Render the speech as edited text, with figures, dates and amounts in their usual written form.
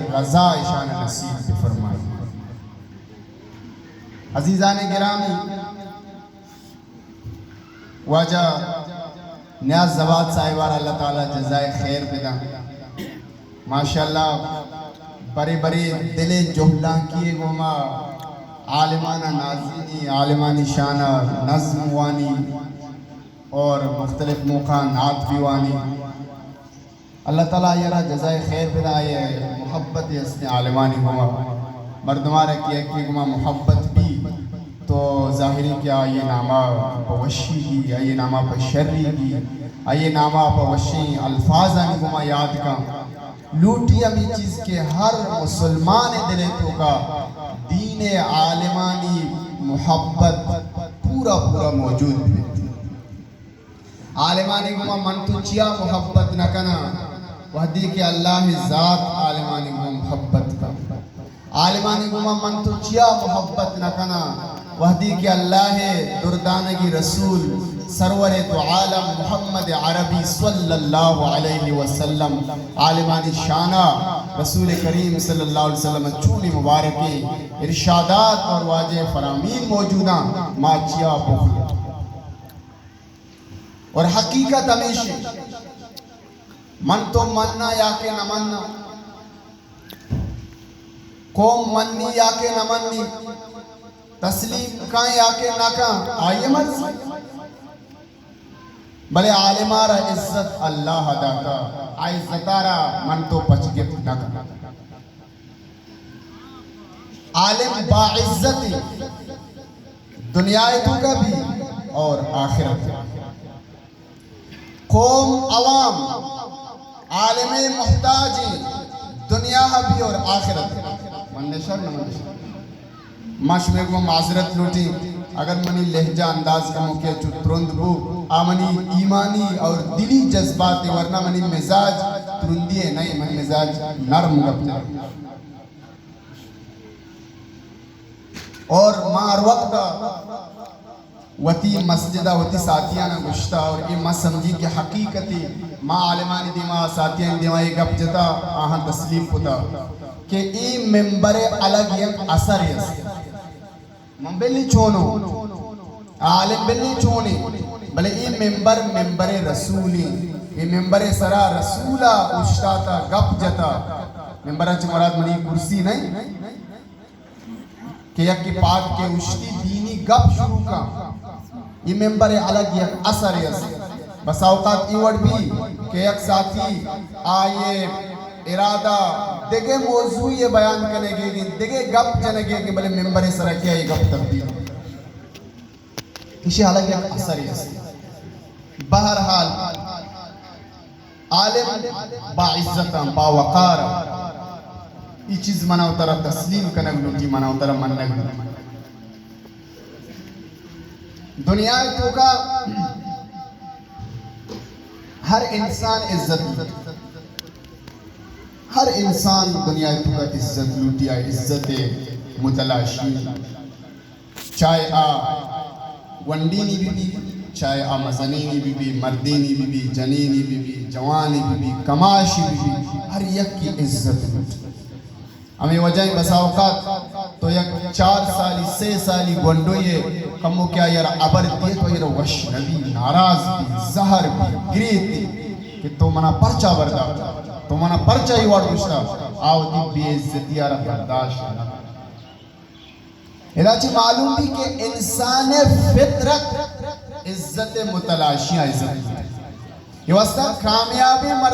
رضا اشان نصیب فرمائے۔ عزیزان گرامی، واجہ نیاز زواد صاحبار اللہ تعالیٰ جزائے خیر بدا، ماشاءاللہ بڑے بڑے دلے جہلان کیے گوما عالمانہ نازینی، عالمانی شانہ نظم وانی اور مختلف موقع نعت بیوانی، اللہ تعالیٰ یرا جزائے خیر بدا یہ محبت اس نے عالمانی گوما مردمارہ کیا کہ گوما محبت بھی تو ظاہری کیا یہ نامہ پوشی گی، یہ نامہ پشری گی، یہ نامہ پوشی الفاظ آنی گوما یاد کا لوٹی امی چیز کے ہر مسلمان دلے تو کا دین عالمانی محبت پورا پورا موجود بھی عالمانی گوما من تو چیا محبت نہ کنا وحدی کہ اللہ ذات عالمانی گوما محبت کا عالمانی گوما من تو چیا محبت نہ کنا وحدی کہ اللہ دردانگی رسول سرور تو عالم محمد عربی صلی اللہ علیہ وسلم عالمانی شانہ رسول کریم صلی اللہ علیہ وسلم چونی مبارکی ارشادات اور واجہ فرامین موجودہ ماچیا بخلا اور حقیقت ہمیشہ من تو مننا یا کہ نہ مننا، قوم مننی یا کہ نہ مننی، تسلیم کائیں یا کہ نہ کائیں آئیے مرضی، بلے عالمارا عزت اللہ ادا کا عزتارا من تو پچگت نہ کا عالم باعزتی دنیا تو کا بھی اور آخرت، قوم عوام عالم محتاجی دنیا بھی اور آخرت، منشر نہ منشر معاشرے کو معذرت لوٹی اگر منی لہجہ انداز کا موقع ترند بو آمنی ایمانی اور دلی جذبات ورنہ منی مزاج ترندی ہے نہیں، منی مزاج نرم گپتا اور مار وقت وتی مسجدہ وتی ساتھیانہ گشتہ اور یہ ماں سمجھی کہ حقیقتی ماں عالمانی دیما ساتھیان دیما یہ گپ جتا آہاں تسلیم پتا کہ ای ممبر الگ یک اثر ہے من بلی چونو عالم بلی چونی بلے ای ممبر رسولی ای ممبر سرا رسولہ اشتاتا گپ جتا ممبرہ چھ مراد منی کرسی نہیں کہ یک کی پاک کے اشتی دینی گپ شروع کا یہ ممبر الگ یک اثر ہے بس اوقات ایوڑ بھی کہ یک ساتھی آئے ارادہ دیکھے موضوع یہ بیان کرنے گے دیکھے گپ جنے گے کہ بلے ممبر سرہ کیا یہ گپ تبدیل کسی الگ یک اثر ہے بہرحال عالم باعزتا باوقار یہ چیز مناو ترہ تسلیم کنگ لوٹی مناو ترہ منگ لوٹی دنیا تو کا ہر انسان عزت ہر انسان دنیا تو کا عزت لوٹیا عزت متلاشی چاہے آ ونڈینی بھی چاہے آ مزنینی بھی مردینی بھی جنینی بھی جوانی بھی کماشی بھی ہر یک کی عزت لوٹیا ہمیں وجہ بسا اوقات تو یک 4 سالی 6 سالی گونڈو یہ کمو کیا یار عبر دیے تو یہ وش نبی ناراض بھی زہر بھی گریت دی کہ تو منا پرچہ بردا تو منا پرچہ ہی وارد گشتا آو دی بے عزتی یارا برداشت علاچہ معلوم بھی کہ انسان فطرت عزت متلاشیاں عزت یہ واسطہ کامیابی مرد